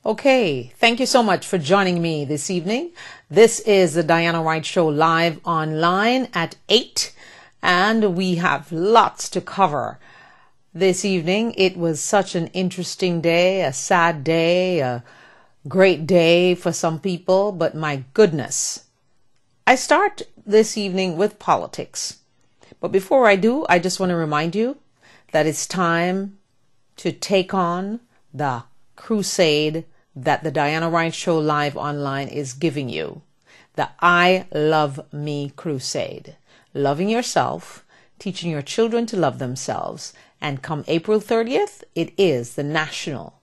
Okay, thank you so much for joining me this evening. This is the Diana Wright Show live online at 8, and we have lots to cover this evening. It was such an interesting day, a sad day, a great day for some people, but my goodness. I start this evening with politics. But before I do, I just want to remind you that it's time to take on the crusade that the Diana Wright Show live online is giving you. The I Love Me crusade. Loving yourself, teaching your children to love themselves. And come April 30th, it is the National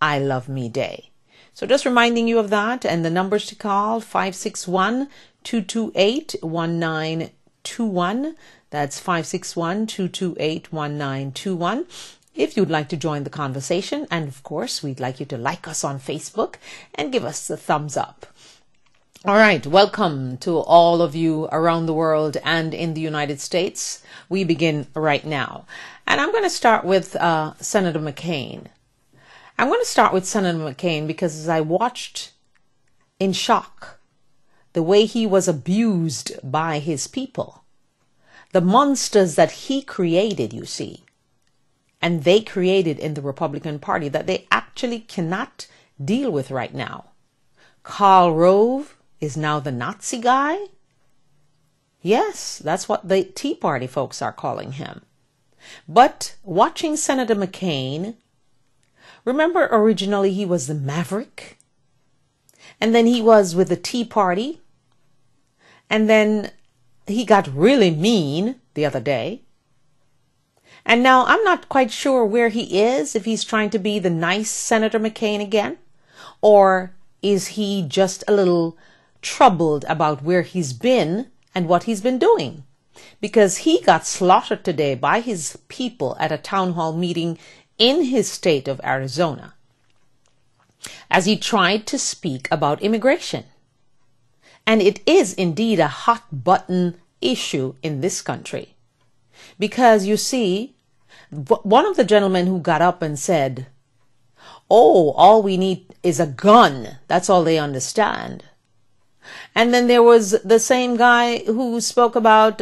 I Love Me Day. So just reminding you of that, and the numbers to call, 561-228-1921. That's 561-228-1921. If you'd like to join the conversation, and of course, we'd like you to like us on Facebook and give us the thumbs up. All right, welcome to all of you around the world and in the United States. We begin right now. And I'm going to start with Senator McCain. I'm going to start with Senator McCain because as I watched in shock the way he was abused by his people, the monsters that he created, you see, and they created in the Republican Party that they actually cannot deal with right now. Karl Rove is now the Nazi guy. Yes, that's what the Tea Party folks are calling him. But watching Senator McCain, remember originally he was the Maverick, and then he was with the Tea Party, and then he got really mean the other day. And now I'm not quite sure where he is, if he's trying to be the nice Senator McCain again, or is he just a little troubled about where he's been and what he's been doing? Because he got slaughtered today by his people at a town hall meeting in his state of Arizona as he tried to speak about immigration. And it is indeed a hot button issue in this country. Because you see, one of the gentlemen who got up and said, oh, all we need is a gun. That's all they understand. And then there was the same guy who spoke about,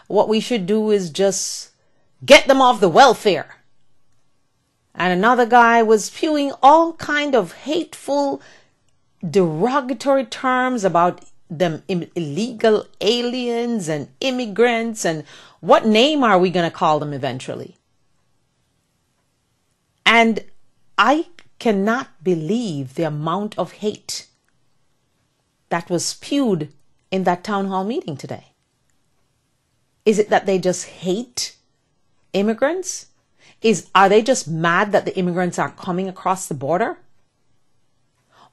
what we should do is just get them off the welfare. And another guy was spewing all kind of hateful, derogatory terms about them illegal aliens and immigrants, and what name are we going to call them eventually? And I cannot believe the amount of hate that was spewed in that town hall meeting today. Is it that they just hate immigrants? Are they just mad that the immigrants are coming across the border?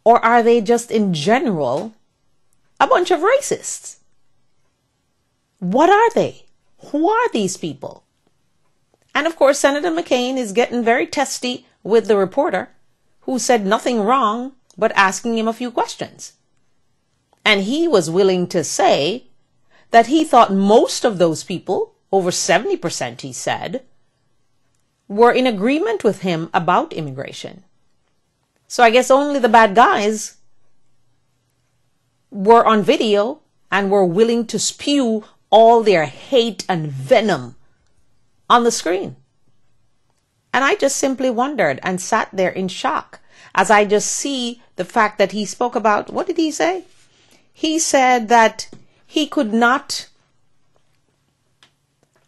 Or are they just in general a bunch of racists? What are they? Who are these people? And of course, Senator McCain is getting very testy with the reporter who said nothing wrong but asking him a few questions. And he was willing to say that he thought most of those people, over 70% he said, were in agreement with him about immigration. So I guess only the bad guys were on video and were willing to spew all their hate and venom on the screen. And I just simply wondered and sat there in shock as I just see the fact that he spoke about, what did he say? He said that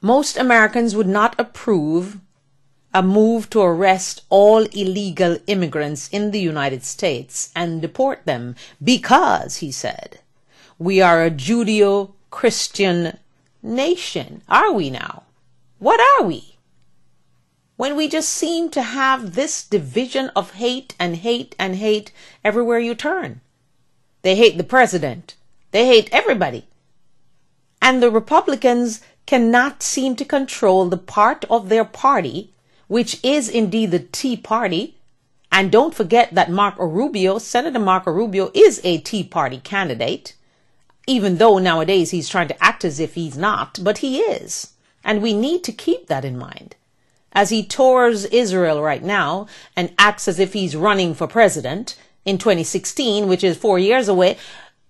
most Americans would not approve a move to arrest all illegal immigrants in the United States and deport them because, he said, we are a Judeo-Christian nation. Are we now? What are we? When we just seem to have this division of hate and hate and hate everywhere you turn. They hate the president. They hate everybody. And the Republicans cannot seem to control the part of their party which is indeed the Tea Party. And don't forget that Senator Marco Rubio is a Tea Party candidate, even though nowadays he's trying to act as if he's not, but he is. And we need to keep that in mind. as he tours Israel right now and acts as if he's running for president in 2016, which is 4 years away,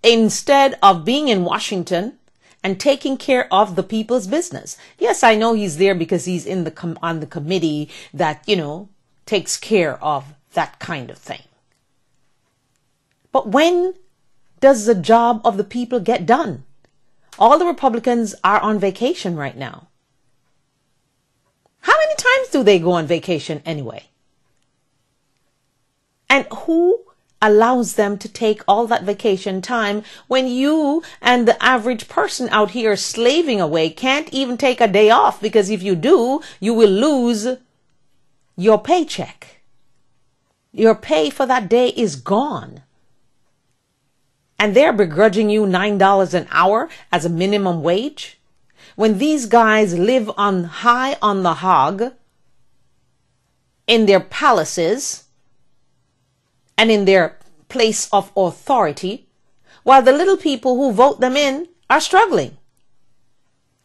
instead of being in Washington and taking care of the people's business. Yes, I know he's there because he's in on the committee that, takes care of that kind of thing. But when does the job of the people get done? All the Republicans are on vacation right now. How many times do they go on vacation anyway? And who allows them to take all that vacation time when you and the average person out here slaving away can't even take a day off? Because if you do, you will lose your paycheck. Your pay for that day is gone. And they're begrudging you $9 an hour as a minimum wage. When these guys live on high on the hog in their palaces and in their place of authority, while the little people who vote them in are struggling.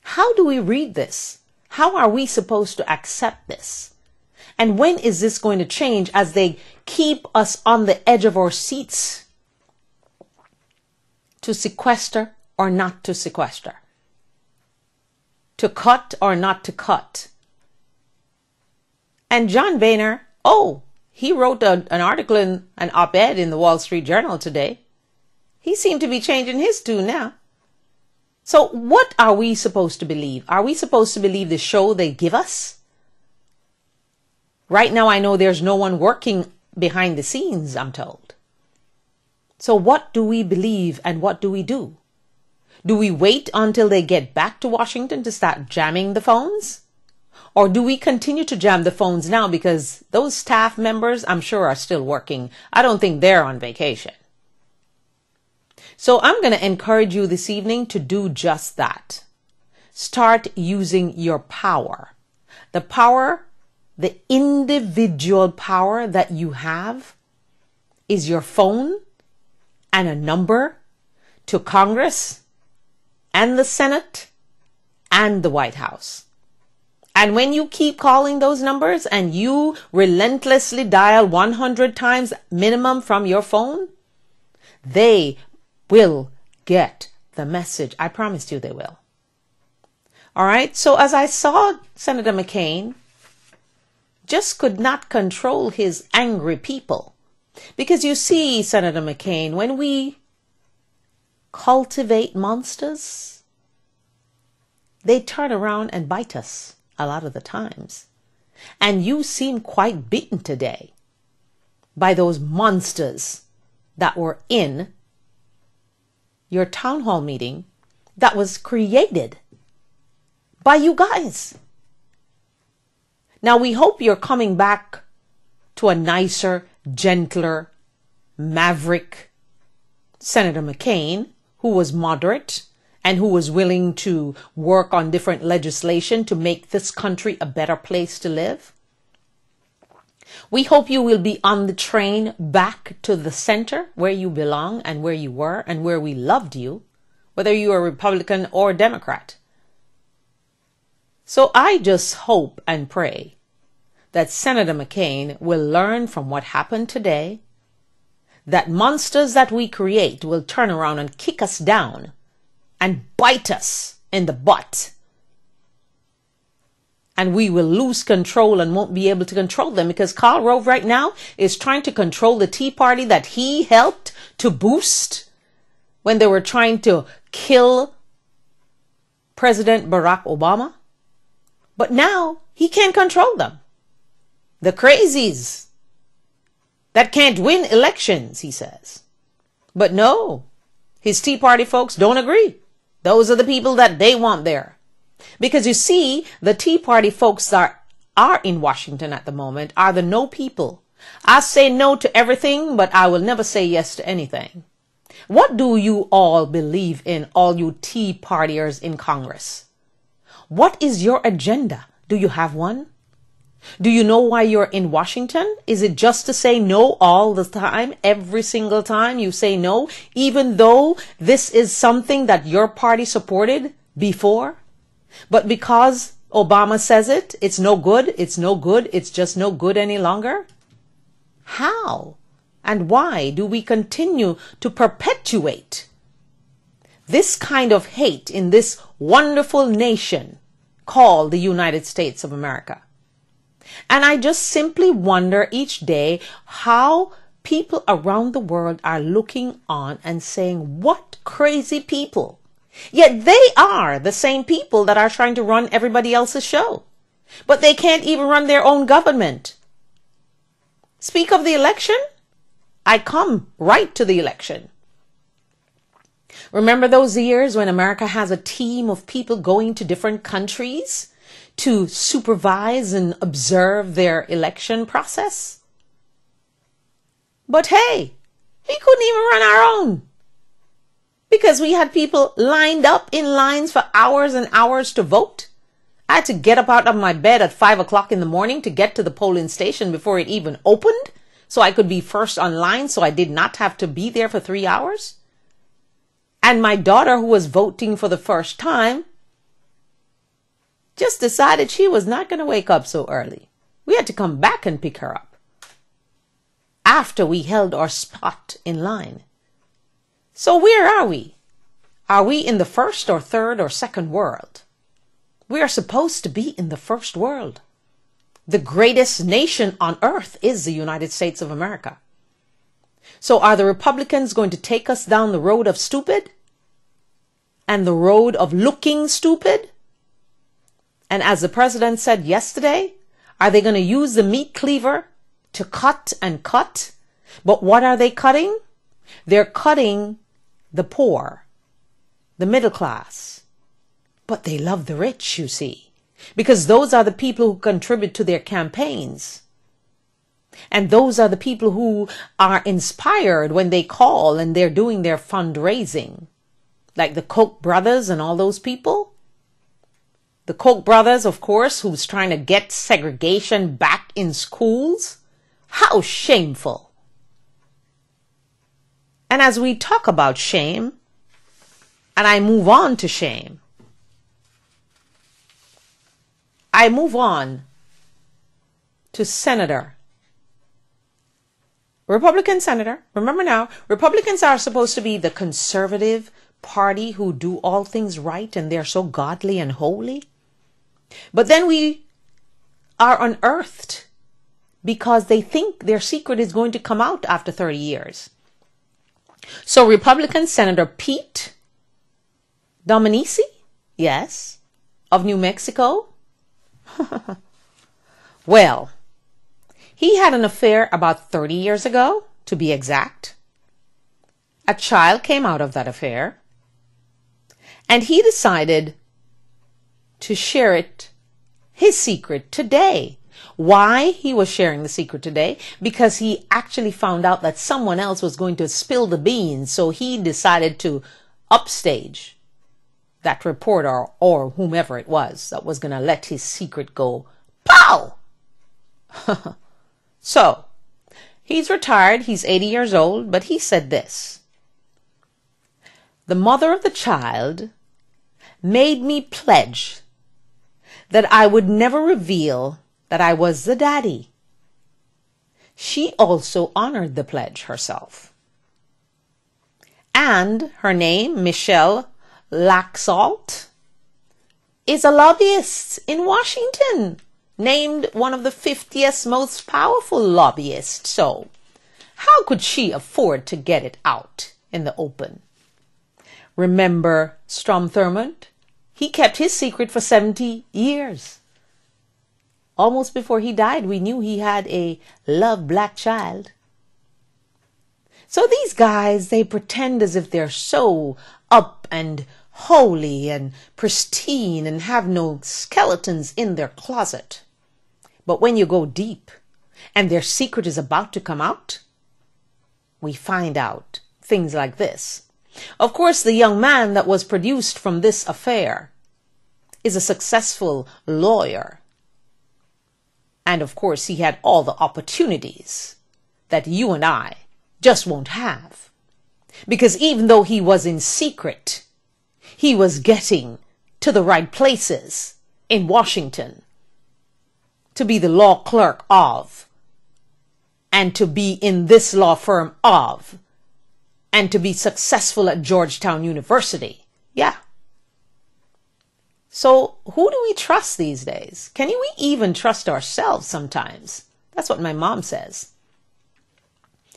How do we read this? How are we supposed to accept this? And when is this going to change as they keep us on the edge of our seats to sequester or not to sequester? To cut or not to cut? And John Boehner, he wrote an article in an op-ed in the Wall Street Journal today. He seemed to be changing his tune now. So what are we supposed to believe? Are we supposed to believe the show they give us? Right now, I know there's no one working behind the scenes, I'm told. So what do we believe and what do we do? Do we wait until they get back to Washington to start jamming the phones? Or do we continue to jam the phones now because those staff members, I'm sure, are still working? I don't think they're on vacation. So I'm going to encourage you this evening to do just that. Start using your power. The power, the individual power that you have is your phone and a number to Congress and the Senate and the White House. And when you keep calling those numbers and you relentlessly dial 100 times minimum from your phone, they will get the message. I promised you they will. All right. So as I saw Senator McCain just could not control his angry people. Because you see, Senator McCain, when we cultivate monsters, they turn around and bite us a lot of the times. And you seem quite beaten today by those monsters that were in your town hall meeting that was created by you guys. Now, we hope you're coming back to a nicer, gentler, maverick Senator McCain, who was moderate and who was willing to work on different legislation to make this country a better place to live. We hope you will be on the train back to the center where you belong and where you were and where we loved you, whether you are Republican or Democrat. So I just hope and pray that Senator McCain will learn from what happened today, that monsters that we create will turn around and kick us down and bite us in the butt. And we will lose control and won't be able to control them, because Karl Rove right now is trying to control the Tea Party that he helped to boost when they were trying to kill President Barack Obama. But now he can't control them. The crazies that can't win elections, he says. But no, his Tea Party folks don't agree. Those are the people that they want there. Because you see, the Tea Party folks that are in Washington at the moment are the no people. I say no to everything, but I will never say yes to anything. What do you all believe in, all you Tea Partiers in Congress? What is your agenda? Do you have one? Do you know why you're in Washington? Is it just to say no all the time, every single time you say no, even though this is something that your party supported before? But because Obama says it. It's no good. It's no good. It's just no good any longer. How and why do we continue to perpetuate this kind of hate in this wonderful nation called the United States of America? And I just simply wonder each day how people around the world are looking on and saying, what crazy people. Yet they are the same people that are trying to run everybody else's show. But they can't even run their own government. Speak of the election, I come right to the election. Remember those years when America has a team of people going to different countries to supervise and observe their election process? But hey, we couldn't even run our own because we had people lined up in lines for hours and hours to vote. I had to get up out of my bed at 5 o'clock in the morning to get to the polling station before it even opened so I could be first online, so I did not have to be there for 3 hours. And my daughter, who was voting for the first time, just decided she was not going to wake up so early. We had to come back and pick her up after we held our spot in line. So where are we? Are we in the first or third or second world? We are supposed to be in the first world. The greatest nation on earth is the United States of America. So are the Republicans going to take us down the road of stupid? And the road of looking stupid? And as the president said yesterday, are they going to use the meat cleaver to cut and cut? But what are they cutting? They're cutting the poor, the middle class. But they love the rich, you see, because those are the people who contribute to their campaigns. And those are the people who are inspired when they call and they're doing their fundraising, like the Koch brothers and all those people. The Koch brothers, of course, who's trying to get segregation back in schools. How shameful. And as we talk about shame, and I move on to shame, I move on to Republican senator. Remember now, Republicans are supposed to be the conservative party who do all things right and they're so godly and holy. But then we are unearthed because they think their secret is going to come out after 30 years. So Republican Senator Pete Domenici, yes, of New Mexico. Well, he had an affair about 30 years ago, to be exact. A child came out of that affair, and he decided to share his secret today. Why he was sharing the secret today? Because he actually found out that someone else was going to spill the beans, so he decided to upstage that reporter or whomever it was that was going to let his secret go. Pow! So, he's retired, he's 80 years old, but he said this: the mother of the child made me pledge that I would never reveal that I was the daddy. She also honored the pledge herself. And her name, Michelle Laxalt, is a lobbyist in Washington, named one of the 50th most powerful lobbyists. So how could she afford to get it out in the open? Remember Strom Thurmond? He kept his secret for 70 years. Almost before he died, we knew he had a loved black child. So these guys, they pretend as if they're so up and holy and pristine and have no skeletons in their closet. But when you go deep and their secret is about to come out, we find out things like this. Of course, the young man that was produced from this affair is a successful lawyer. And of course, he had all the opportunities that you and I just won't have. Because even though he was in secret, he was getting to the right places in Washington to be the law clerk of, and to be in this law firm of, and to be successful at Georgetown University. Yeah. So who do we trust these days? Can we even trust ourselves sometimes? That's what my mom says.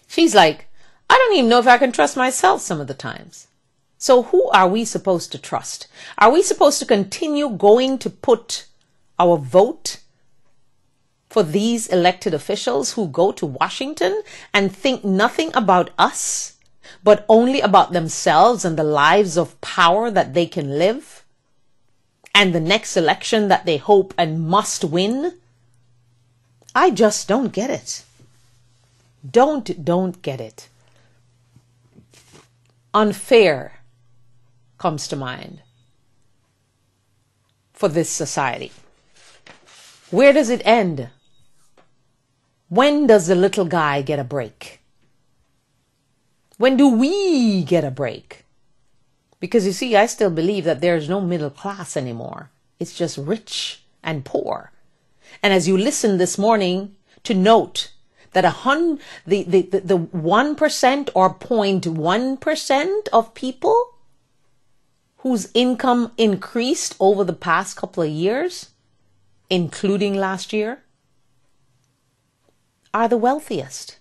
She's like, I don't even know if I can trust myself some of the times. So who are we supposed to trust? Are we supposed to continue going to put our vote for these elected officials who go to Washington and think nothing about us, but only about themselves and the lives of power that they can live, and the next election that they hope and must win? I just don't get it. Don't get it. Unfair comes to mind for this society. Where does it end? When does the little guy get a break? When do we get a break? Because you see, I still believe that there's no middle class anymore. It's just rich and poor. And as you listen this morning to note that the 1% or 0.1% of people whose income increased over the past couple of years, including last year, are the wealthiest.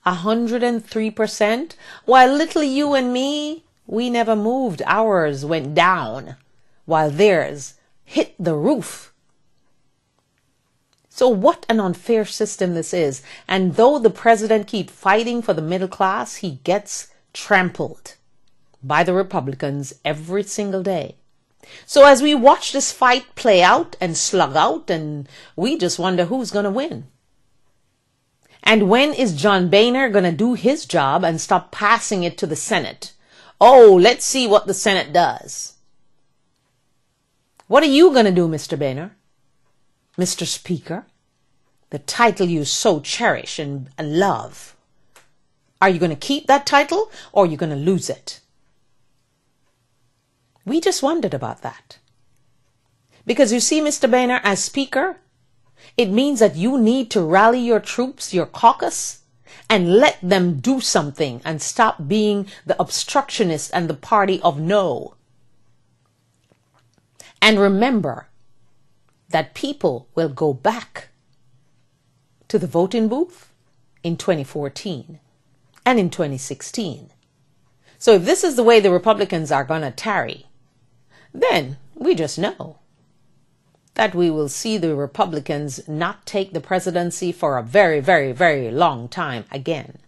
103%, while little you and me, we never moved. Ours went down, while theirs hit the roof. So what an unfair system this is. And though the president keeps fighting for the middle class, he gets trampled by the Republicans every single day. So as we watch this fight play out and slug out, and we just wonder who's going to win. And when is John Boehner going to do his job and stop passing it to the Senate? Oh, let's see what the Senate does. What are you going to do, Mr. Boehner? Mr. Speaker, the title you so cherish and love. Are you going to keep that title, or are you going to lose it? We just wondered about that. Because you see, Mr. Boehner, as Speaker, it means that you need to rally your troops, your caucus, and let them do something and stop being the obstructionist and the party of no. And remember that people will go back to the voting booth in 2014 and in 2016. So if this is the way the Republicans are going to tarry, then we just know that we will see the Republicans not take the presidency for a very, very, very long time again.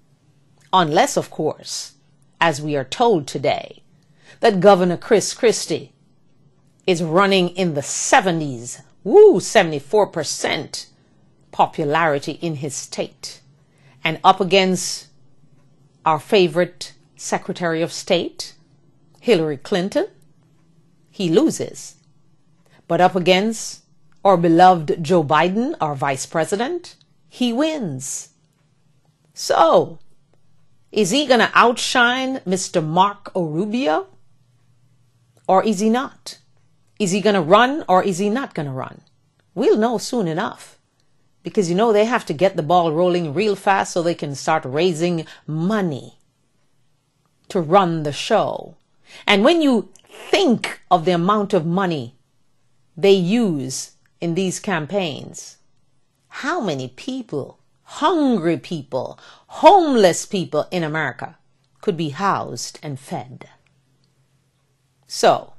Unless, of course, as we are told today, that Governor Chris Christie is running in the 70s, 74% popularity in his state, and up against our favorite Secretary of State, Hillary Clinton, he loses. But up against our beloved Joe Biden, our vice president, he wins. So, is he going to outshine Mr. Marco Rubio? Or is he not? Is he going to run, or is he not going to run? We'll know soon enough. Because, you know, they have to get the ball rolling real fast so they can start raising money to run the show. And when you think of the amount of money they use in these campaigns, how many people, hungry people, homeless people in America could be housed and fed? So,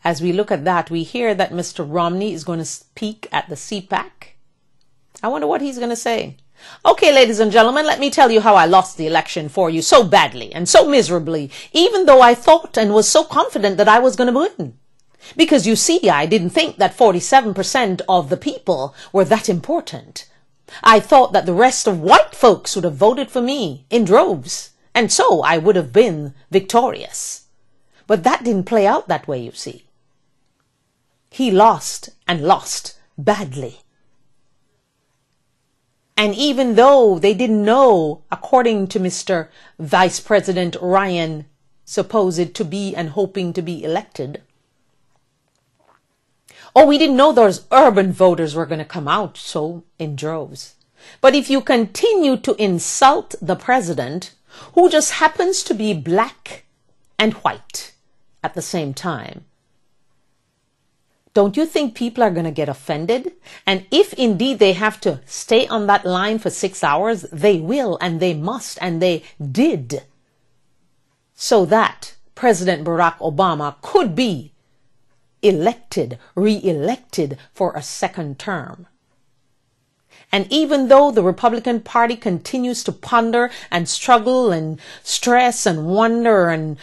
as we look at that, we hear that Mr. Romney is going to speak at the CPAC. I wonder what he's going to say. Okay, ladies and gentlemen, let me tell you how I lost the election for you so badly and so miserably, even though I thought and was so confident that I was going to win. Because you see, I didn't think that 47% of the people were that important. I thought that the rest of white folks would have voted for me in droves, and so I would have been victorious. But that didn't play out that way, you see. He lost, and lost badly. And even though they didn't know, according to Mr. Vice President Ryan, supposed to be and hoping to be elected, Oh, we didn't know those urban voters were going to come out so in droves. But if you continue to insult the president, who just happens to be black and white at the same time, don't you think people are going to get offended? And if indeed they have to stay on that line for 6 hours, they will and they must and they did, so that President Barack Obama could be re-elected for a second term. And even though the Republican Party continues to ponder and struggle and stress and wonder and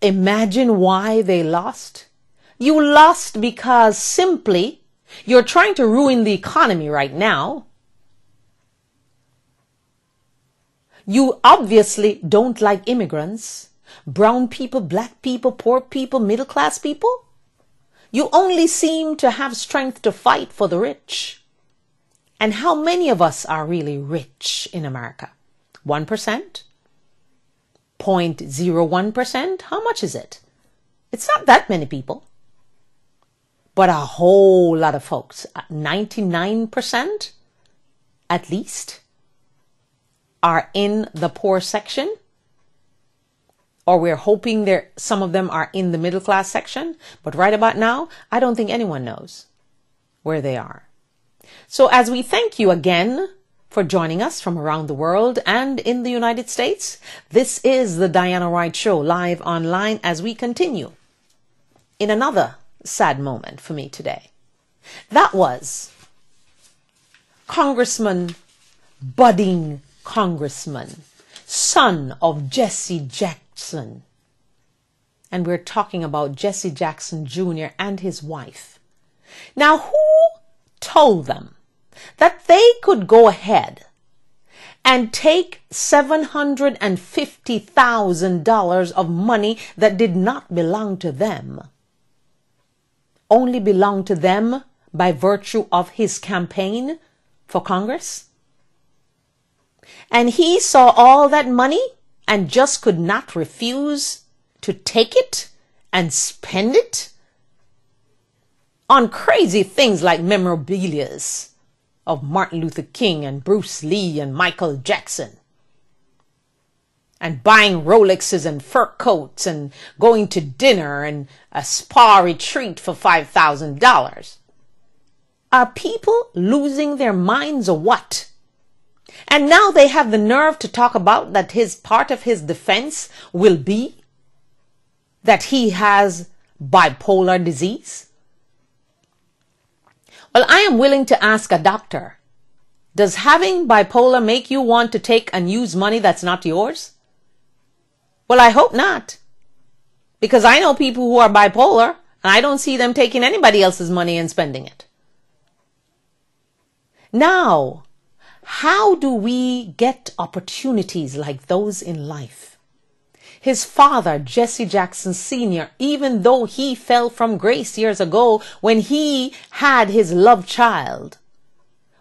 imagine why they lost, you lost because simply you're trying to ruin the economy right now. You obviously don't like immigrants, brown people, black people, poor people, middle class people. You only seem to have strength to fight for the rich. And how many of us are really rich in America? 1%? 0.01%? How much is it? It's not that many people. But a whole lot of folks, 99% at least, are in the poor section. Or we're hoping some of them are in the middle class section. But right about now, I don't think anyone knows where they are. So as we thank you again for joining us from around the world and in the United States, this is the Diana Wright Show live online as we continue in another sad moment for me today. That was budding congressman, son of Jesse Jackson. And we're talking about Jesse Jackson Jr. and his wife. Now, who told them that they could go ahead and take $750,000 of money that did not belong to them, only belonged to them by virtue of his campaign for Congress? And he saw all that money and just could not refuse to take it and spend it on crazy things like memorabilias of Martin Luther King and Bruce Lee and Michael Jackson, and buying Rolexes and fur coats and going to dinner and a spa retreat for $5,000. Are people losing their minds or what? And now they have the nerve to talk about that part of his defense will be that he has bipolar disease. Well, I am willing to ask a doctor, does having bipolar make you want to take and use money that's not yours? Well, I hope not. Because I know people who are bipolar, and I don't see them taking anybody else's money and spending it. Now, how do we get opportunities like those in life? His father, Jesse Jackson Sr., even though he fell from grace years ago when he had his love child,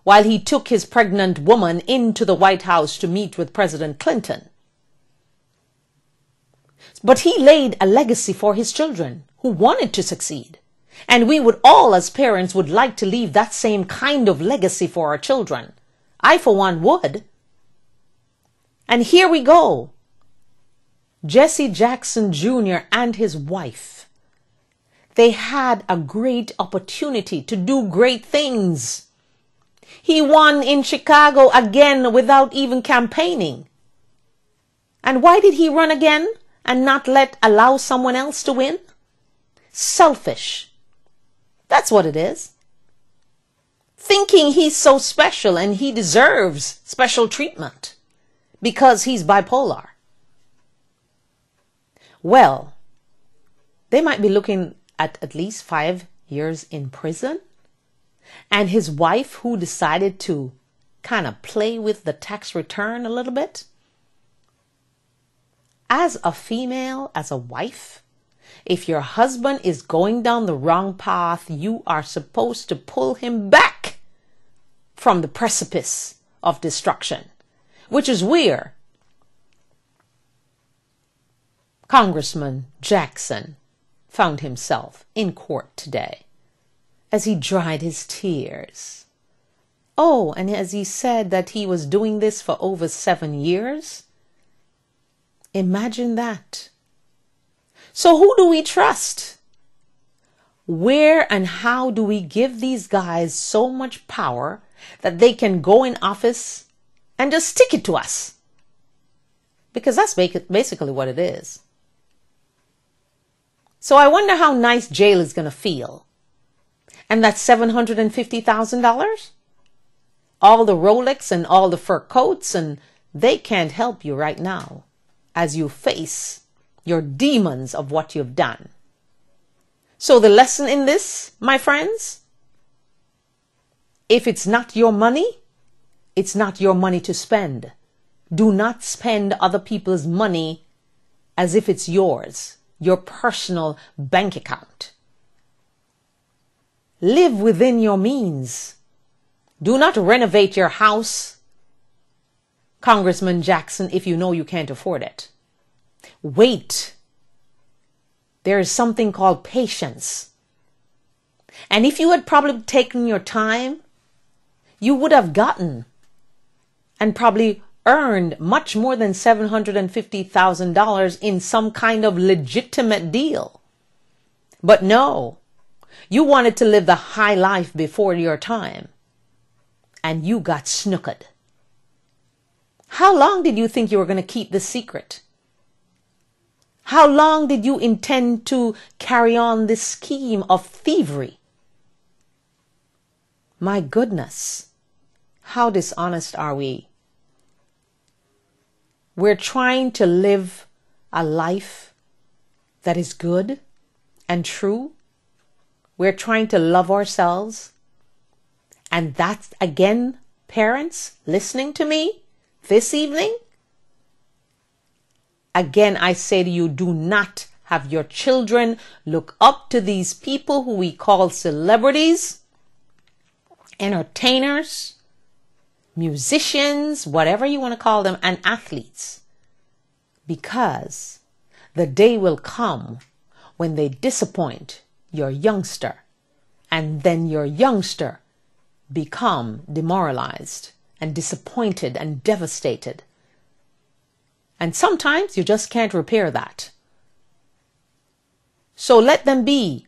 while he took his pregnant woman into the White House to meet with President Clinton. But he laid a legacy for his children who wanted to succeed. And we would all, as parents, would like to leave that same kind of legacy for our children. I, for one, would. And here we go. Jesse Jackson Jr. and his wife, they had a great opportunity to do great things. He won in Chicago again without even campaigning. And why did he run again and not allow someone else to win? Selfish. That's what it is. Thinking he's so special and he deserves special treatment because he's bipolar. Well, they might be looking at least 5 years in prison. And his wife, who decided to kind of play with the tax return a little bit. As a female, as a wife, if your husband is going down the wrong path, you are supposed to pull him back from the precipice of destruction, which is where Congressman Jackson found himself in court today. as he dried his tears. Oh, and as he said that he was doing this for over 7 years. Imagine that. So who do we trust? Where and how do we give these guys so much power that they can go in office and just stick it to us? Because that's basically what it is. So I wonder how nice jail is going to feel. And that's $750,000? All the Rolex and all the fur coats, and they can't help you right now as you face your demons of what you've done. So the lesson in this, my friends, if it's not your money, it's not your money to spend. Do not spend other people's money as if it's yours, your personal bank account. Live within your means. Do not renovate your house, Congressman Jackson, if you know you can't afford it. Wait. There is something called patience. And if you had probably taken your time, you would have gotten and probably earned much more than $750,000 in some kind of legitimate deal. But no, you wanted to live the high life before your time, and you got snookered. How long did you think you were going to keep this secret? How long did you intend to carry on this scheme of thievery? My goodness, how dishonest are we? We're trying to live a life that is good and true. We're trying to love ourselves. And that's, again, parents listening to me this evening. Again, I say to you, do not have your children look up to these people who we call celebrities, entertainers, musicians, whatever you want to call them, and athletes. Because the day will come when they disappoint your youngster, and then your youngster become demoralized and disappointed and devastated. And sometimes you just can't repair that. So let them be,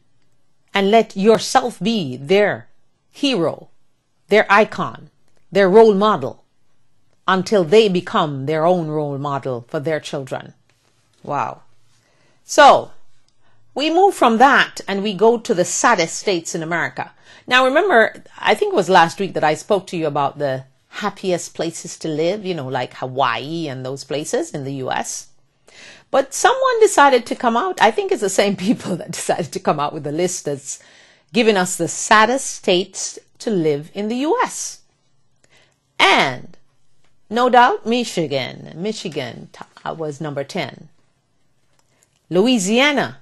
and let yourself be their hero, their icon, their role model, until they become their own role model for their children. Wow. So we move from that and we go to the saddest states in America. Now remember, I think it was last week that I spoke to you about the happiest places to live, like Hawaii and those places in the US. But someone decided to come out, I think it's the same people that decided to come out with a list that's giving us the saddest states to live in the US. And no doubt Michigan was number 10. Louisiana,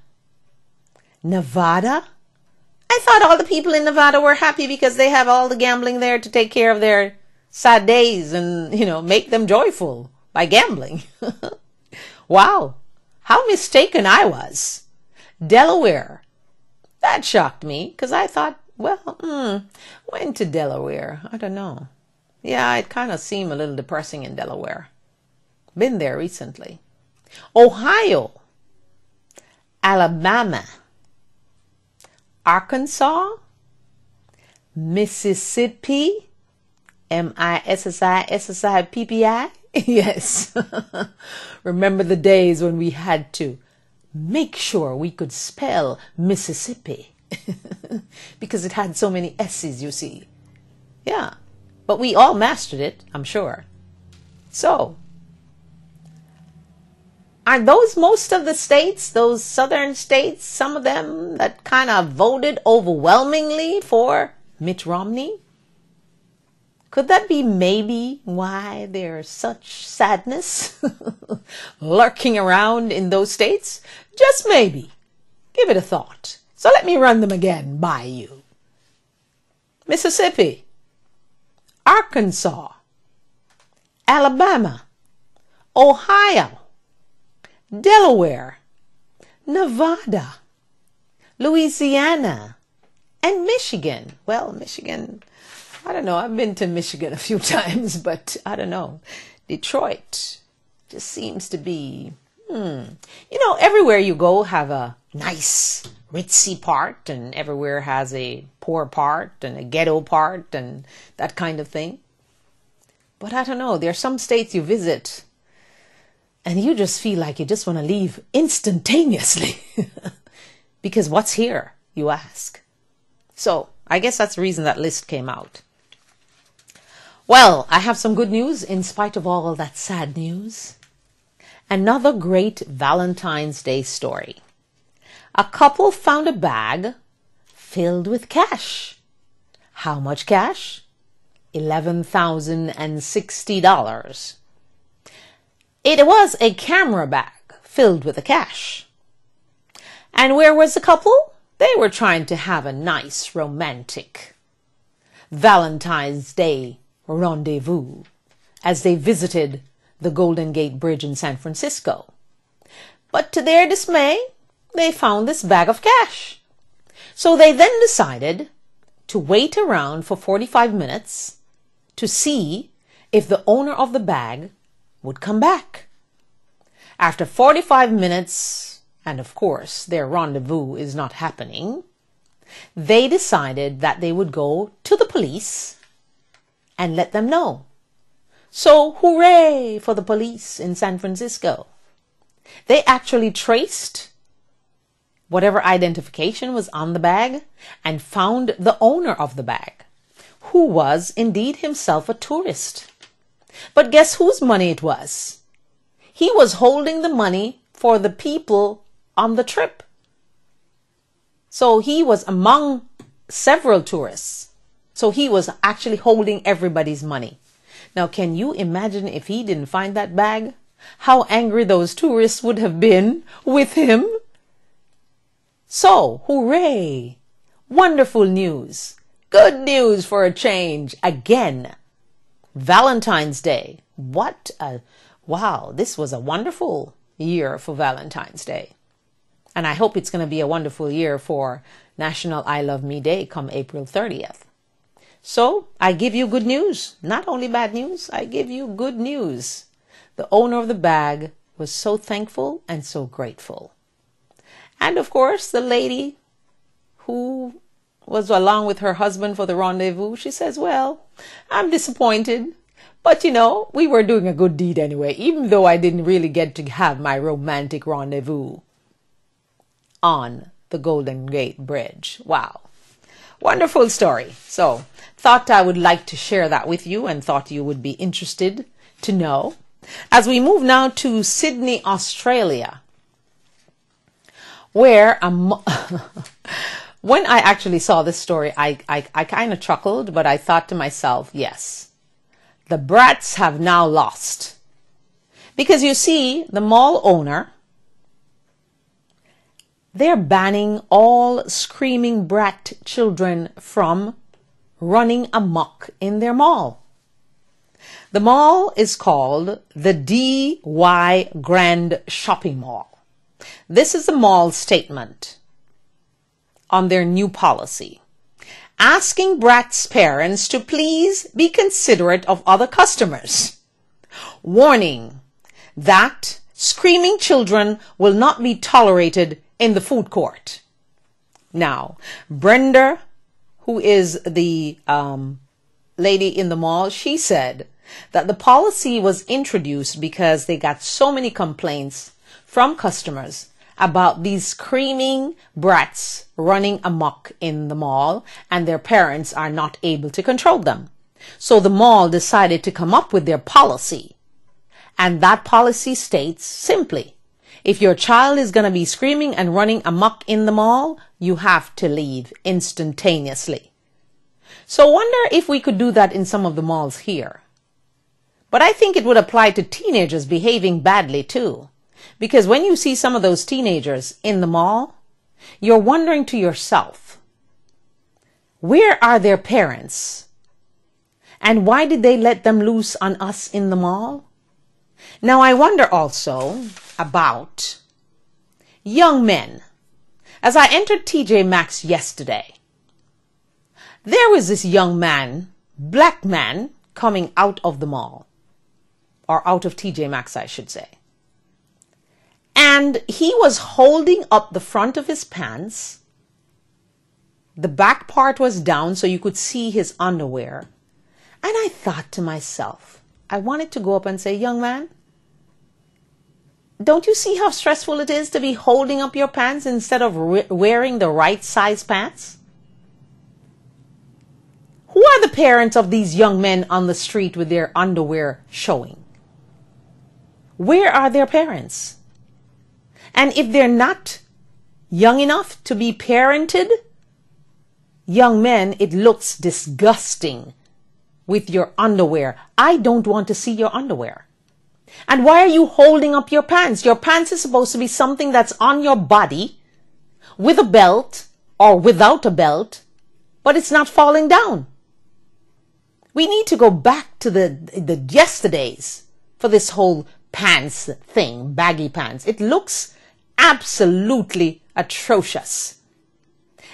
Nevada. I thought all the people in Nevada were happy because they have all the gambling there to take care of their sad days and, make them joyful by gambling. Wow, how mistaken I was. Delaware, that shocked me because I thought, went to Delaware. I don't know. Yeah, it kind of seemed a little depressing in Delaware. Been there recently. Ohio, Alabama, Arkansas, Mississippi, Mississippi. Yes. Remember the days when we had to make sure we could spell Mississippi because it had so many S's, you see. Yeah. But we all mastered it, I'm sure. So, are those most of the states, those southern states, some of them that kind of voted overwhelmingly for Mitt Romney? Could that be maybe why there's such sadness lurking around in those states? Just maybe. Give it a thought. So let me run them again by you. Mississippi, Arkansas, Alabama, Ohio, Delaware, Nevada, Louisiana, And Michigan. Well, Michigan, I don't know. I've been to Michigan a few times, but I don't know. Detroit just seems to be, everywhere you go have a nice, ritzy part, and everywhere has a poor part and a ghetto part and that kind of thing. But I don't know. There are some states you visit and you just feel like you just want to leave instantaneously. Because what's here, you ask? So I guess that's the reason that list came out. Well, I have some good news in spite of all that sad news. Another great Valentine's Day story. A couple found a bag filled with cash. How much cash? $11,060. It was a camera bag filled with the cash. And where was the couple? They were trying to have a nice romantic Valentine's Day rendezvous as they visited the Golden Gate Bridge in San Francisco. But to their dismay, they found this bag of cash. So they then decided to wait around for 45 minutes to see if the owner of the bag would come back. After 45 minutes, and of course their rendezvous is not happening, they decided that they would go to the police and let them know. So hooray for the police in San Francisco. They actually traced whatever identification was on the bag and found the owner of the bag, who was indeed himself a tourist. But guess whose money it was? He was holding the money for the people on the trip. So he was among several tourists. So he was actually holding everybody's money. Now, can you imagine if he didn't find that bag? How angry those tourists would have been with him? So, hooray! Wonderful news. Good news for a change. Again, Valentine's Day. Wow, this was a wonderful year for Valentine's Day. And I hope it's going to be a wonderful year for National I Love Me Day come April 30th. So, I give you good news. Not only bad news, I give you good news. The owner of the bag was so thankful and so grateful. And of course, the lady who was along with her husband for the rendezvous, she says, well, I'm disappointed. But we were doing a good deed anyway, even though I didn't really get to have my romantic rendezvous on the Golden Gate Bridge. Wow. Wonderful story. So, thought I would like to share that with you and thought you would be interested to know. As we move now to Sydney, Australia, where when I actually saw this story, I kind of chuckled, but I thought to myself, yes, the brats have now lost. Because you see, the mall owner, they're banning all screaming brat children from running amok in their mall. The mall is called the D.Y. Grand Shopping Mall. This is the mall's statement on their new policy, asking brats' parents to please be considerate of other customers, warning that screaming children will not be tolerated in the food court. Now, Brenda, who is the lady in the mall, she said that the policy was introduced because they got so many complaints from customers about these screaming brats running amok in the mall, and their parents are not able to control them. So the mall decided to come up with their policy. And that policy states simply, if your child is going to be screaming and running amok in the mall, you have to leave instantaneously. So wonder if we could do that in some of the malls here. But I think it would apply to teenagers behaving badly too. Because when you see some of those teenagers in the mall, you're wondering to yourself, where are their parents? And why did they let them loose on us in the mall? Now I wonder also about young men. As I entered TJ Maxx yesterday, There was this young man, black man, coming out of the mall, or out of TJ Maxx, I should say. And he was holding up the front of his pants. The back part was down so you could see his underwear. And I thought to myself, I wanted to go up and say, young man, don't you see how stressful it is to be holding up your pants instead of wearing the right size pants? Who are the parents of these young men on the street with their underwear showing? Where are their parents? And if they're not young enough to be parented, young men, it looks disgusting with your underwear. I don't want to see your underwear. And why are you holding up your pants? Your pants is supposed to be something that's on your body with a belt or without a belt, but it's not falling down. We need to go back to the yesterdays for this whole pants thing, baggy pants. It looks absolutely atrocious.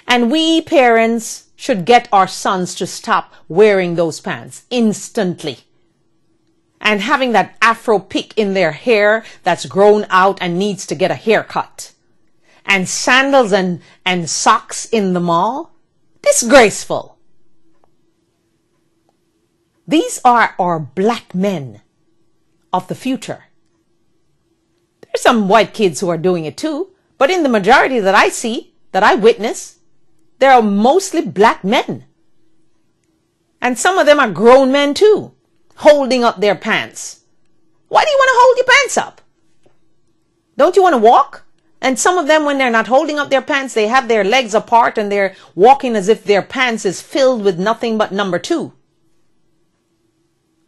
And we parents should get our sons to stop wearing those pants instantly. And having that afro pick in their hair that's grown out and needs to get a haircut. And sandals and socks in the mall. Disgraceful. These are our black men of the future. There's some white kids who are doing it too, but in the majority that I see, that I witness, there are mostly black men. And some of them are grown men too, holding up their pants. Why do you want to hold your pants up? Don't you want to walk? And some of them, when they're not holding up their pants, they have their legs apart and they're walking as if their pants is filled with nothing but number 2.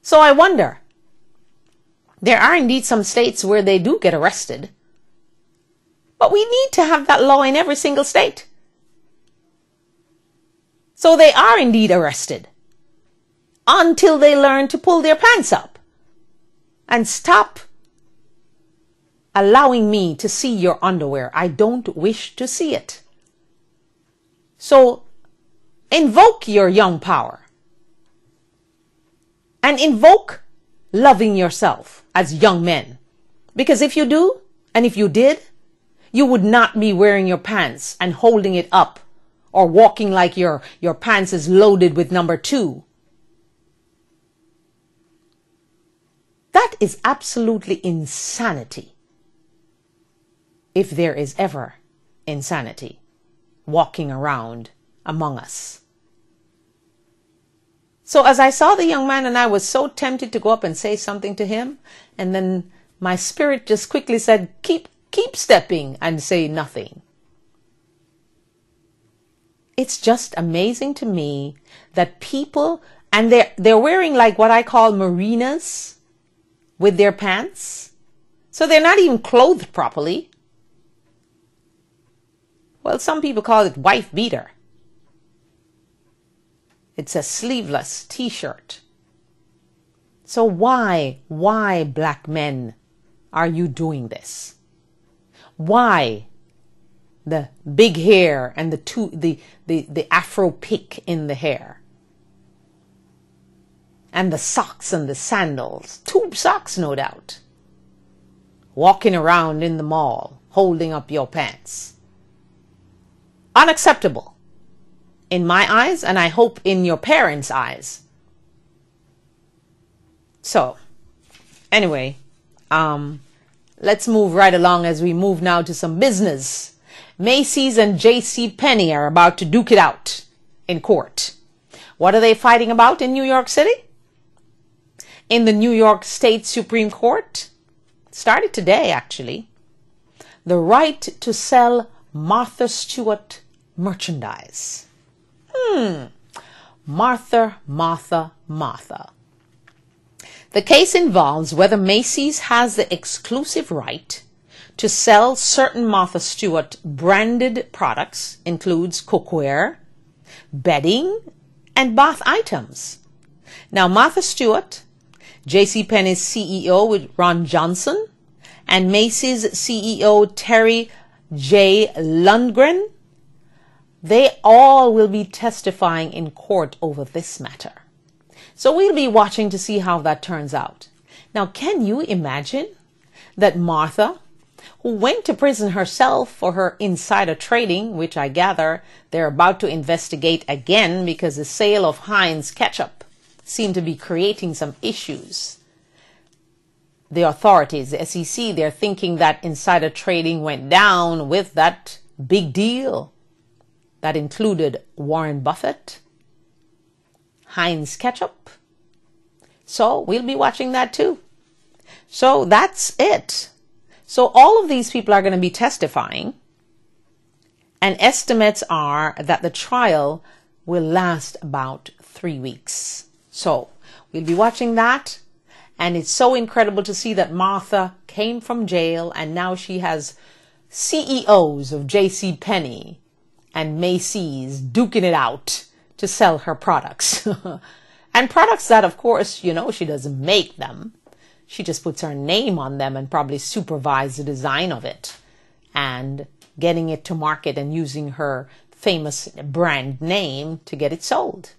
So I wonder, there are indeed some states where they do get arrested. But we need to have that law in every single state. So they are indeed arrested until they learn to pull their pants up and stop allowing me to see your underwear. I don't wish to see it. So invoke your young power and invoke loving yourself as young men. Because if you do, and if you did, you would not be wearing your pants and holding it up or walking like your pants is loaded with number 2. That is absolutely insanity. If there is ever insanity walking around among us. So as I saw the young man and I was so tempted to go up and say something to him, and then my spirit just quickly said, keep stepping and say nothing. It's just amazing to me that people, and they're wearing like what I call marinas with their pants. So they're not even clothed properly. Well, some people call it wife beater. It's a sleeveless t-shirt. So why black men are you doing this? Why the big hair and the afro pick in the hair? And the socks and the sandals, tube socks no doubt. Walking around in the mall, holding up your pants. Unacceptable. In my eyes, and I hope in your parents' eyes. So, anyway, let's move right along as we move now to some business. Macy's and JCPenney are about to duke it out in court. What are they fighting about in New York City? In the New York State Supreme Court? Started today, actually. The right to sell Martha Stewart merchandise. Martha. The case involves whether Macy's has the exclusive right to sell certain Martha Stewart branded products, includes cookware, bedding, and bath items. Now, Martha Stewart, JCPenney's CEO with Ron Johnson, and Macy's CEO Terry J. Lundgren They all will be testifying in court over this matter. So we'll be watching to see how that turns out. Now, can you imagine that Martha, who went to prison herself for her insider trading, which I gather they're about to investigate again because the sale of Heinz ketchup seemed to be creating some issues. The authorities, the SEC, they're thinking that insider trading went down with that big deal that included Warren Buffett, Heinz ketchup. So we'll be watching that too. So that's it. So all of these people are going to be testifying, and estimates are that the trial will last about 3 weeks. So we'll be watching that. And it's so incredible to see that Martha came from jail and now she has CEOs of JCPenney and Macy's duking it out to sell her products. And products that, of course, you know, she doesn't make them. She just puts her name on them and probably supervises the design of it and getting it to market and using her famous brand name to get it sold.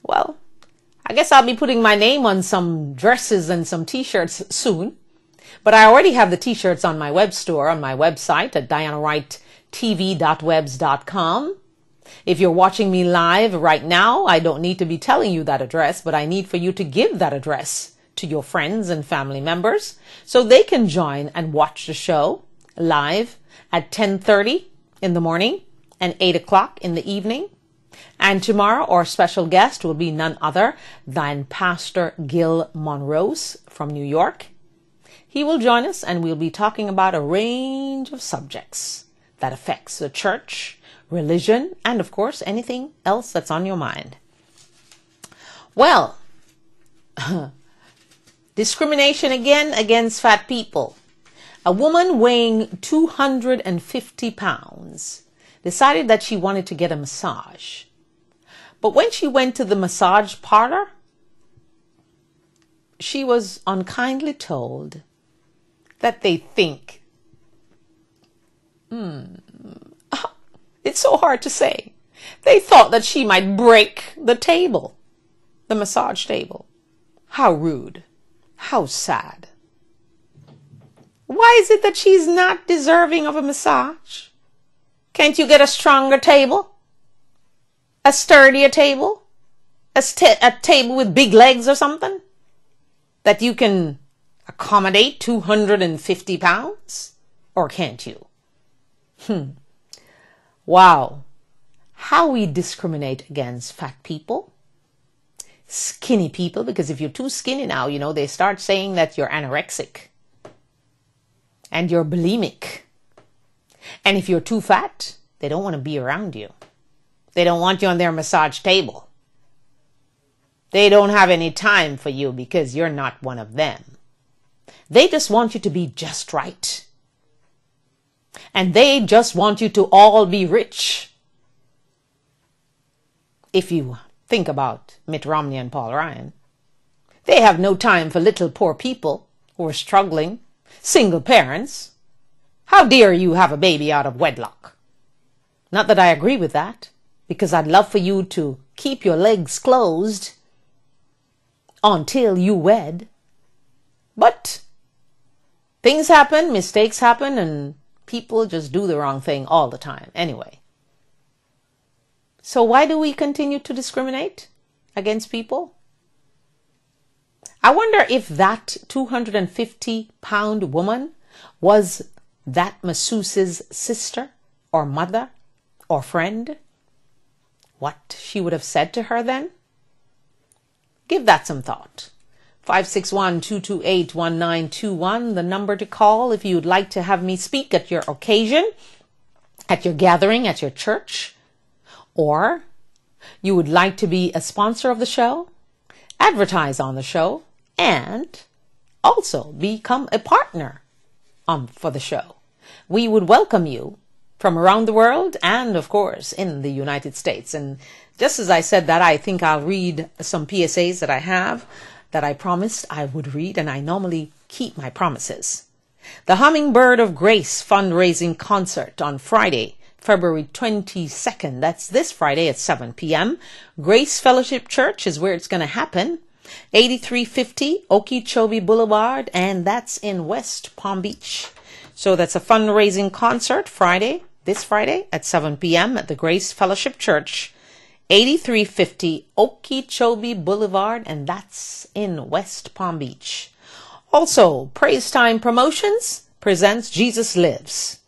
Well, I guess I'll be putting my name on some dresses and some t-shirts soon. But I already have the t-shirts on my web store, on my website at dianawrighttv.webs.com. If you're watching me live right now, I don't need to be telling you that address, but I need for you to give that address to your friends and family members so they can join and watch the show live at 10:30 in the morning and 8 o'clock in the evening. And tomorrow our special guest will be none other than Pastor Gil Monrose from New York. He will join us and we'll be talking about a range of subjects that affects the church, religion, and of course anything else that's on your mind. Well, discrimination again against fat people. A woman weighing 250 pounds decided that she wanted to get a massage. But when she went to the massage parlor, she was unkindly told that they think, it's so hard to say. They thought that she might break the table, the massage table. How rude. How sad. Why is it that she's not deserving of a massage? Can't you get a stronger table? A sturdier table? A table with big legs or something? That you can accommodate 250 pounds? Or can't you? Wow. How we discriminate against fat people. Skinny people, because if you're too skinny now, you know, they start saying that you're anorexic. And you're bulimic. And if you're too fat, they don't want to be around you. They don't want you on their massage table. They don't have any time for you because you're not one of them. They just want you to be just right. And they just want you to all be rich. If you think about Mitt Romney and Paul Ryan, they have no time for little poor people who are struggling, single parents. How dare you have a baby out of wedlock? Not that I agree with that, because I'd love for you to keep your legs closed until you wed. But things happen, mistakes happen, and people just do the wrong thing all the time anyway. So why do we continue to discriminate against people? I wonder if that 250-pound woman was that masseuse's sister or mother or friend. What she would have said to her then? Give that some thought. 561-228-1921, the number to call if you'd like to have me speak at your occasion, at your gathering, at your church, or you would like to be a sponsor of the show, advertise on the show, and also become a partner for the show. We would welcome you from around the world and, of course, in the United States. And just as I said that, I think I'll read some PSAs that I have that I promised I would read, and I normally keep my promises. The Hummingbird of Grace fundraising concert on Friday, February 22nd. That's this Friday at 7 p.m. Grace Fellowship Church is where it's going to happen. 8350 Okeechobee Boulevard, and that's in West Palm Beach. So that's a fundraising concert this Friday at 7 p.m. at the Grace Fellowship Church, 8350 Okeechobee Boulevard, and that's in West Palm Beach. Also, Praise Time Promotions presents Jesus Lives.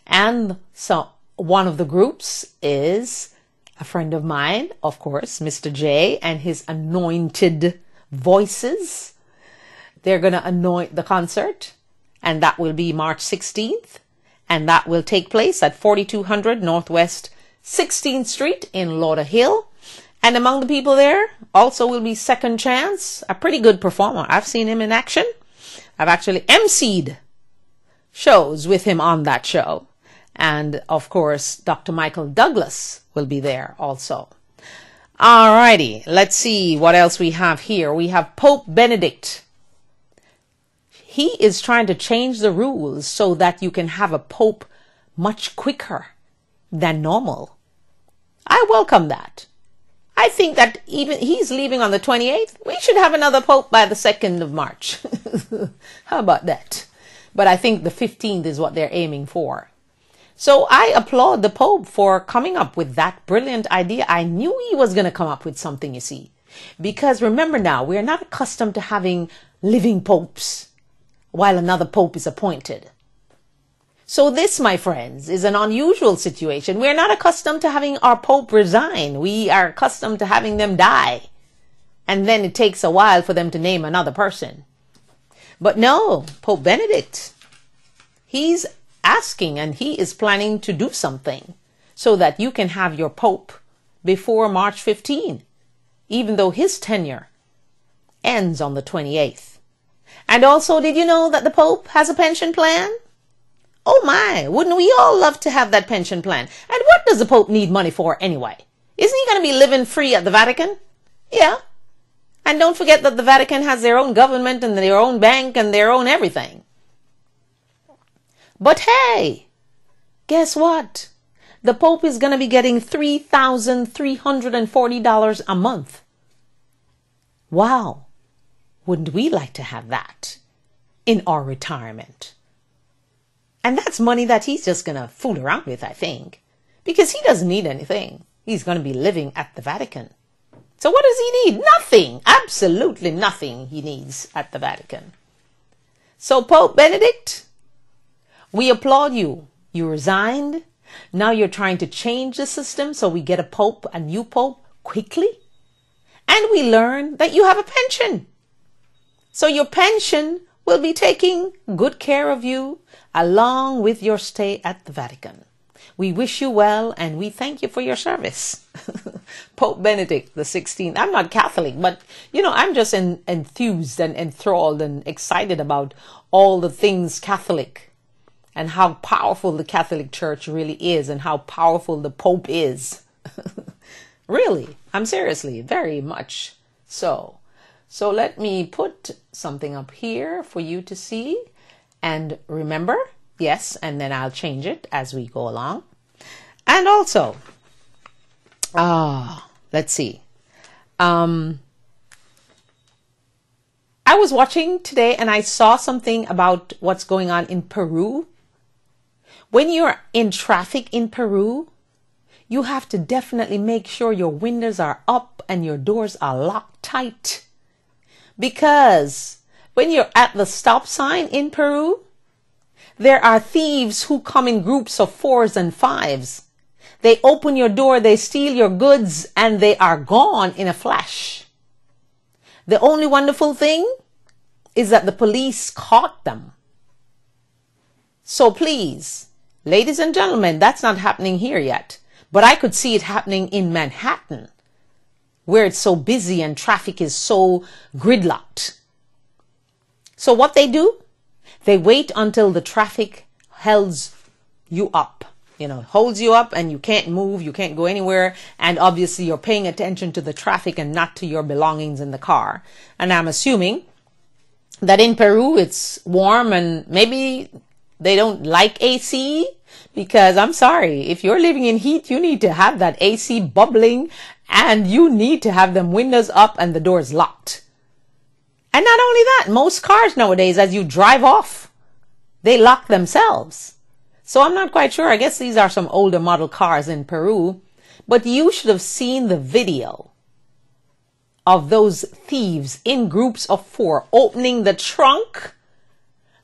And so one of the groups is a friend of mine, of course, Mr. J and his anointed voices. They're going to anoint the concert, and that will be March 16th. And that will take place at 4200 Northwest 16th Street in Lauderhill. And among the people there also will be Second Chance, a pretty good performer. I've seen him in action. I've actually emceed shows with him on that show. And of course, Dr. Michael Douglas will be there also. Alrighty, let's see what else we have here. We have Pope Benedict. He is trying to change the rules so that you can have a pope much quicker than normal. I welcome that. I think that even he's leaving on the 28th. We should have another pope by the 2nd of March. How about that? But I think the 15th is what they're aiming for. So I applaud the Pope for coming up with that brilliant idea. I knew he was going to come up with something, you see. Because remember now, we are not accustomed to having living popes while another pope is appointed. So this, my friends, is an unusual situation. We're not accustomed to having our pope resign. We are accustomed to having them die. And then it takes a while for them to name another person. But no, Pope Benedict, he's asking and he is planning to do something so that you can have your pope before March 15, even though his tenure ends on the 28th. And also, did you know that the Pope has a pension plan? Oh my, wouldn't we all love to have that pension plan? And what does the Pope need money for anyway? Isn't he going to be living free at the Vatican? Yeah. And don't forget that the Vatican has their own government and their own bank and their own everything. But hey, guess what? The Pope is going to be getting $3,340 a month. Wow. Wouldn't we like to have that in our retirement? And that's money that he's just going to fool around with, I think, because he doesn't need anything. He's going to be living at the Vatican. So what does he need? Nothing. Absolutely nothing he needs at the Vatican. So Pope Benedict, we applaud you. You resigned. Now you're trying to change the system so we get a new pope quickly. And we learn that you have a pension. So your pension will be taking good care of you along with your stay at the Vatican. We wish you well and we thank you for your service. Pope Benedict the 16th. I'm not Catholic, but I'm just enthused and enthralled and excited about all the things Catholic and how powerful the Catholic Church really is and how powerful the Pope is. Really, I'm seriously, very much so. So let me put something up here for you to see. And remember, yes, and then I'll change it as we go along. And also, let's see. I was watching today and I saw something about what's going on in Peru. When you're in traffic in Peru, you have to definitely make sure your windows are up and your doors are locked tight. Because when you're at the stop sign in Peru, there are thieves who come in groups of 4s and 5s. They open your door, they steal your goods, and they are gone in a flash. The only wonderful thing is that the police caught them. So please, ladies and gentlemen, that's not happening here yet. But I could see it happening in Manhattan, where it's so busy and traffic is so gridlocked. So what they do, they wait until the traffic holds you up, holds you up and you can't move, you can't go anywhere. And obviously you're paying attention to the traffic and not to your belongings in the car. And I'm assuming that in Peru it's warm and maybe they don't like AC. Because I'm sorry, if you're living in heat, you need to have that AC bubbling and you need to have them windows up and the doors locked. And not only that, most cars nowadays, as you drive off, they lock themselves. So I'm not quite sure. I guess these are some older model cars in Peru. But you should have seen the video of those thieves in groups of 4 opening the trunk,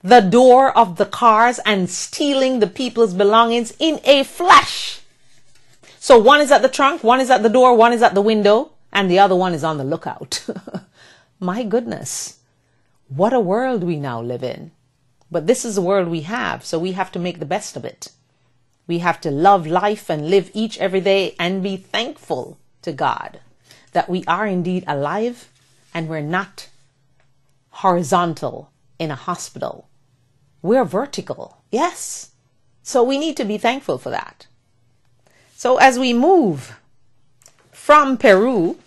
the door of the cars, and stealing the people's belongings in a flash. So one is at the trunk, one is at the door, one is at the window, and the other one is on the lookout. My goodness, what a world we now live in. But this is the world we have, so we have to make the best of it. We have to love life and live each every day and be thankful to God that we are indeed alive and we're not horizontal in a hospital. We're vertical, yes. So we need to be thankful for that. So as we move from Peru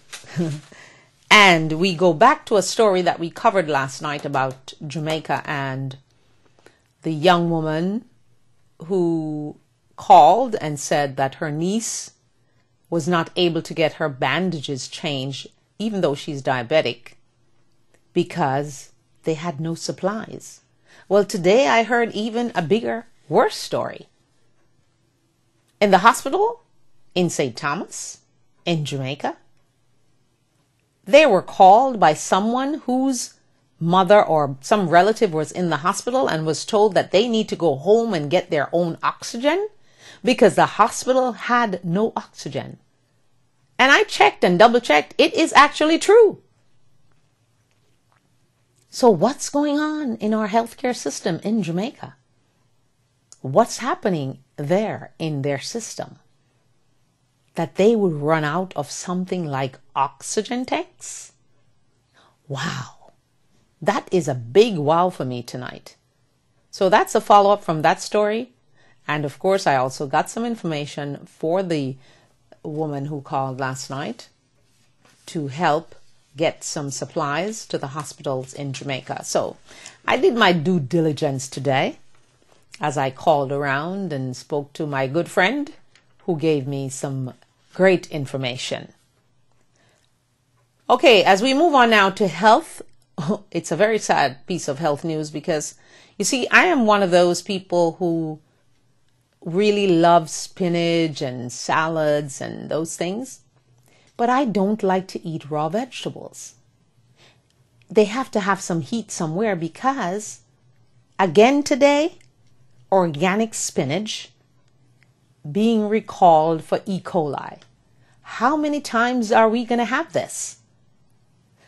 and we go back to a story that we covered last night about Jamaica and the young woman who called and said that her niece was not able to get her bandages changed, even though she's diabetic, because they had no supplies. Well, today I heard even a bigger, worse story. In the hospital in St. Thomas, in Jamaica, they were called by someone whose mother or some relative was in the hospital and was told that they need to go home and get their own oxygen because the hospital had no oxygen. And I checked and double checked. It is actually true. So what's going on in our healthcare system in Jamaica? What's happening there in their system that they would run out of something like oxygen tanks? Wow. That is a big wow for me tonight. So that's a follow-up from that story. And of course, I also got some information for the woman who called last night to help get some supplies to the hospitals in Jamaica. So I did my due diligence today as I called around and spoke to my good friend who gave me some great information. Okay, as we move on now to health, it's a very sad piece of health news because, you see, I am one of those people who really love spinach and salads and those things, but I don't like to eat raw vegetables. They have to have some heat somewhere because, again today, organic spinach being recalled for E. coli. How many times are we going to have this?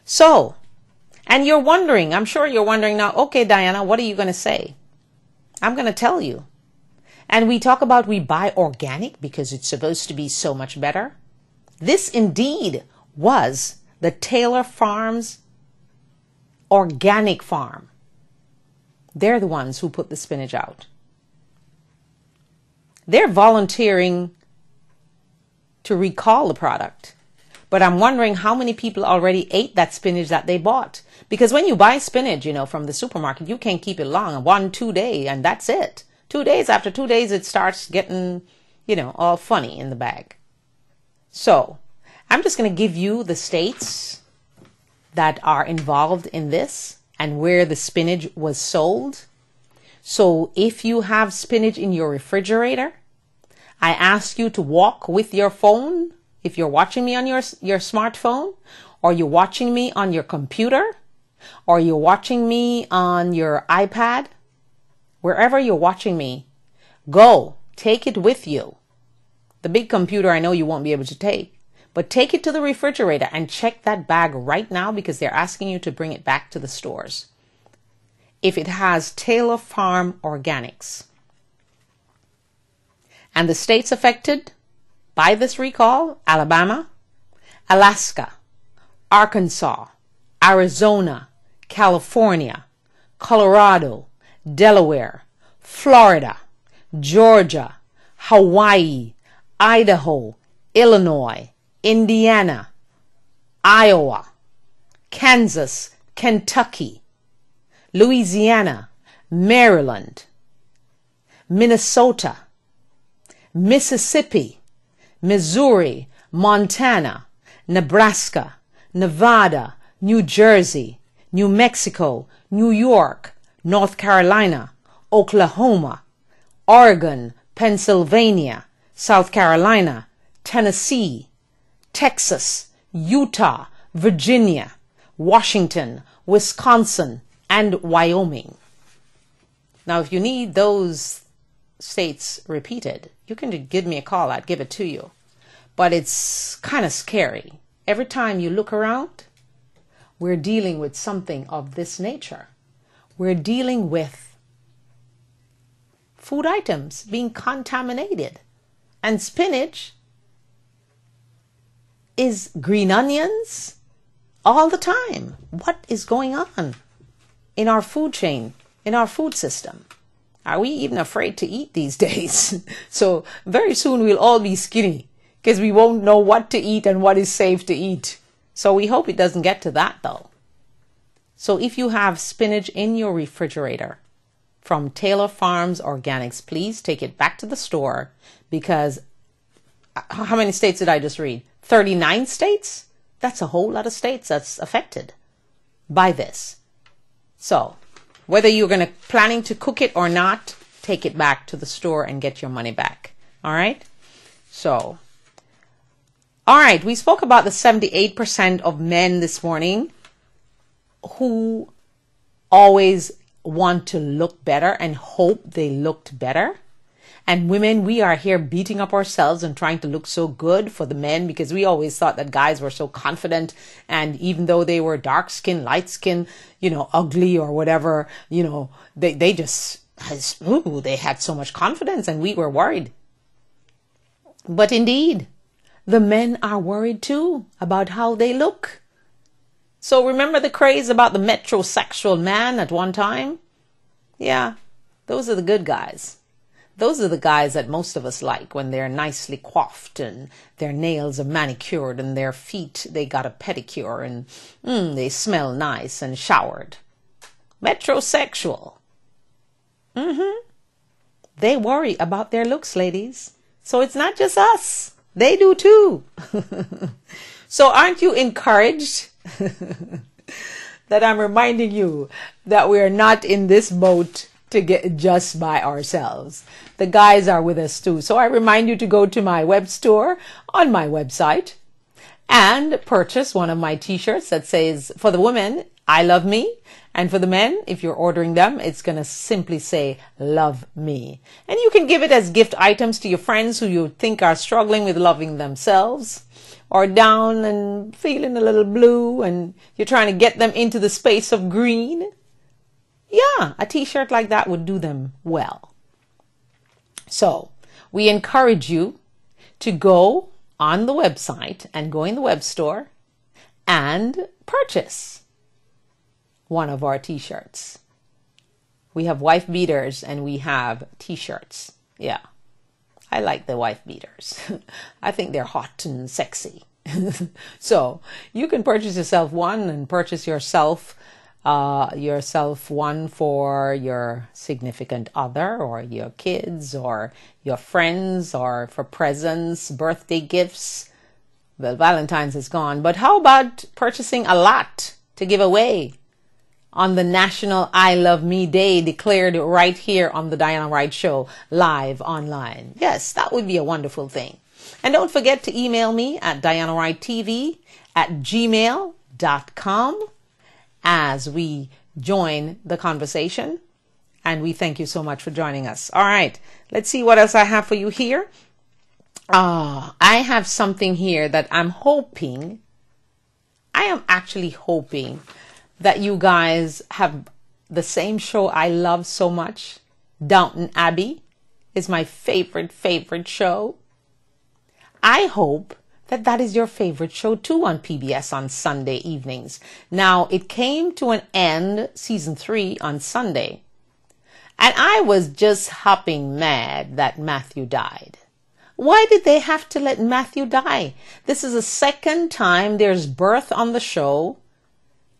So, and you're wondering, I'm sure you're wondering now, okay, Diana, what are you going to say? I'm going to tell you. And we talk about we buy organic because it's supposed to be so much better. This indeed was the Taylor Farms organic farm. They're the ones who put the spinach out. They're volunteering to recall the product. But I'm wondering how many people already ate that spinach that they bought. Because when you buy spinach, from the supermarket, you can't keep it long, 1-2 days, and that's it. 2 days, after 2 days, it starts getting, all funny in the bag. So I'm just going to give you the states that are involved in this and where the spinach was sold. So if you have spinach in your refrigerator, I ask you to walk with your phone. If you're watching me on your smartphone, or you're watching me on your computer, or you're watching me on your iPad, wherever you're watching me, go, take it with you. The big computer I know you won't be able to take, but take it to the refrigerator and check that bag right now because they're asking you to bring it back to the stores. If it has Taylor Farm Organics. And the states affected by this recall: Alabama, Alaska, Arkansas, Arizona, California, Colorado, Delaware, Florida, Georgia, Hawaii, Idaho, Illinois, Indiana, Iowa, Kansas, Kentucky, Louisiana, Maryland, Minnesota, Mississippi, Missouri, Montana, Nebraska, Nevada, New Jersey, New Mexico, New York, North Carolina, Oklahoma, Oregon, Pennsylvania, South Carolina, Tennessee, Texas, Utah, Virginia, Washington, Wisconsin, and Wyoming. Now, if you need those states repeated, you can give me a call. I'd give it to you. But it's kind of scary. Every time you look around, we're dealing with something of this nature. We're dealing with food items being contaminated. And spinach is green onions all the time. What is going on in our food chain, in our food system? Are we even afraid to eat these days? So very soon we'll all be skinny because we won't know what to eat and what is safe to eat. So we hope it doesn't get to that though. So if you have spinach in your refrigerator from Taylor Farms Organics, please take it back to the store, because how many states did I just read? 39 states? That's a whole lot of states that's affected by this. So whether you're planning to cook it or not, take it back to the store and get your money back. All right? So, all right, we spoke about the 78% of men this morning who always want to look better and hope they looked better. And women, we are here beating up ourselves and trying to look so good for the men, because we always thought that guys were so confident. And even though they were dark skin, light skin, ugly or whatever, they just, they had so much confidence and we were worried. But indeed, the men are worried too about how they look. So remember the craze about the metrosexual man at one time? Yeah, those are the good guys. Those are the guys that most of us like, when they're nicely coiffed and their nails are manicured and their feet, they got a pedicure and they smell nice and showered. Metrosexual. They worry about their looks, ladies. So it's not just us. They do too. So aren't you encouraged that I'm reminding you that we're not in this boat to get just by ourselves. The guys are with us too. So I remind you to go to my web store on my website and purchase one of my t-shirts that says, for the women, I love me. And for the men, if you're ordering them, it's going to simply say, love me. And you can give it as gift items to your friends who you think are struggling with loving themselves, or down and feeling a little blue and you're trying to get them into the space of green. Yeah, a t-shirt like that would do them well. So we encourage you to go on the website and go in the web store and purchase one of our t-shirts. We have wife beaters and we have t-shirts. Yeah, I like the wife beaters. I think they're hot and sexy. So you can purchase yourself one and purchase yourself one for your significant other or your kids or your friends, or for presents, birthday gifts. Well, Valentine's is gone, but how about purchasing a lot to give away on the National I Love Me Day, declared right here on the Diana Wright Show, live online? Yes, that would be a wonderful thing. And don't forget to email me at dianawrighttv@gmail.com as we join the conversation. And we thank you so much for joining us. All right, let's see what else I have for you here. I have something here that I am actually hoping that you guys have the same show I love so much. Downton Abbey is my favorite show. I hope that is your favorite show too on PBS on Sunday evenings. Now, it came to an end, season 3, on Sunday. And I was just hopping mad that Matthew died. Why did they have to let Matthew die? This is the second time there's birth on the show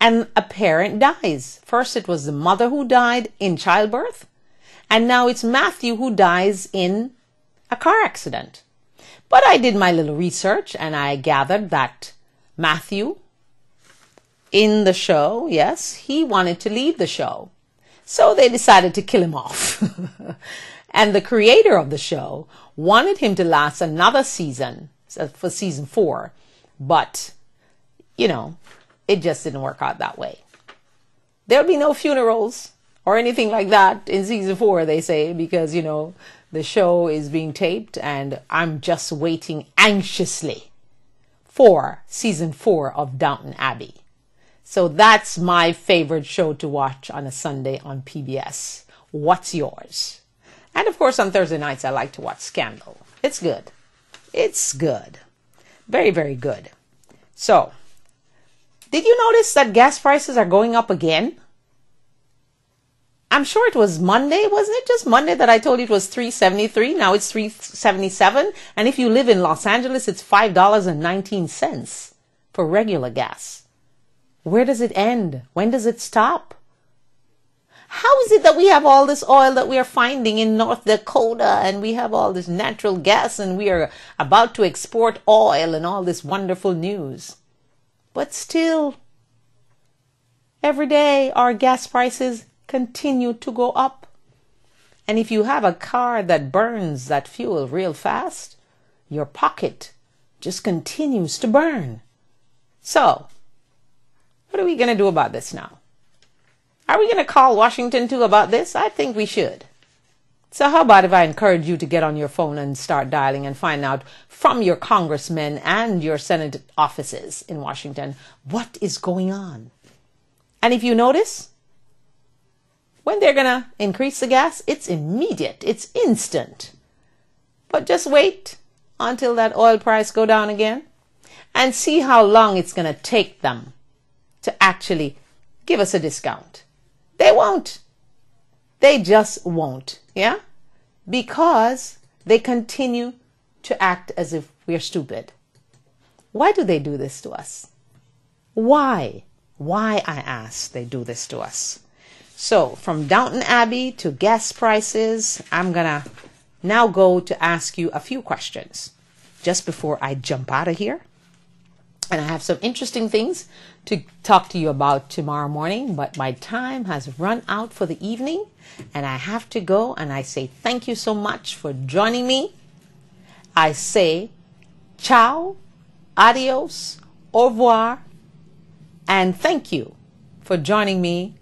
and a parent dies. First it was the mother who died in childbirth, and now it's Matthew who dies in a car accident. But I did my little research and I gathered that Matthew in the show, yes, he wanted to leave the show. So they decided to kill him off. And the creator of the show wanted him to last another season, for season 4. But, it just didn't work out that way. There'll be no funerals or anything like that in season 4, they say, because, the show is being taped and I'm just waiting anxiously for season 4 of Downton Abbey. So that's my favorite show to watch on a Sunday on PBS. What's yours? And of course, on Thursday nights, I like to watch Scandal. It's good. It's good. Very, very good. So, did you notice that gas prices are going up again? I'm sure it was Monday, wasn't it? Just Monday that I told you it was $3.73. Now it's $3.77. And if you live in Los Angeles, it's $5.19 for regular gas. Where does it end? When does it stop? How is it that we have all this oil that we are finding in North Dakota and we have all this natural gas and we are about to export oil and all this wonderful news? But still, every day our gas prices continue to go up. And if you have a car that burns that fuel real fast, your pocket just continues to burn. So, what are we going to do about this now? Are we going to call Washington too about this? I think we should. So how about if I encourage you to get on your phone and start dialing and find out from your congressmen and your Senate offices in Washington what is going on? And if you notice, when they're going to increase the gas, it's immediate. It's instant. But just wait until that oil price go down again and see how long it's going to take them to actually give us a discount. They won't. They just won't. Yeah? Because they continue to act as if we're stupid. Why do they do this to us? Why? Why, I ask, they do this to us? So, from Downton Abbey to gas prices, I'm going to now go to ask you a few questions just before I jump out of here. And I have some interesting things to talk to you about tomorrow morning, but my time has run out for the evening and I have to go, and I say thank you so much for joining me. I say ciao, adios, au revoir, and thank you for joining me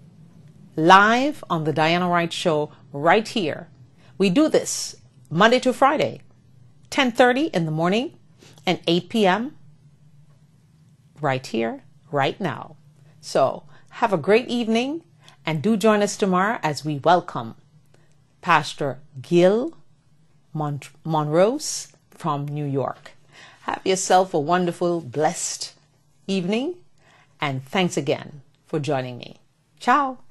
live on the Diana Wright Show right here. We do this Monday to Friday, 10:30 in the morning and 8 p.m. right here, right now. So have a great evening and do join us tomorrow as we welcome Pastor Gil Monrose from New York. Have yourself a wonderful, blessed evening, and thanks again for joining me. Ciao.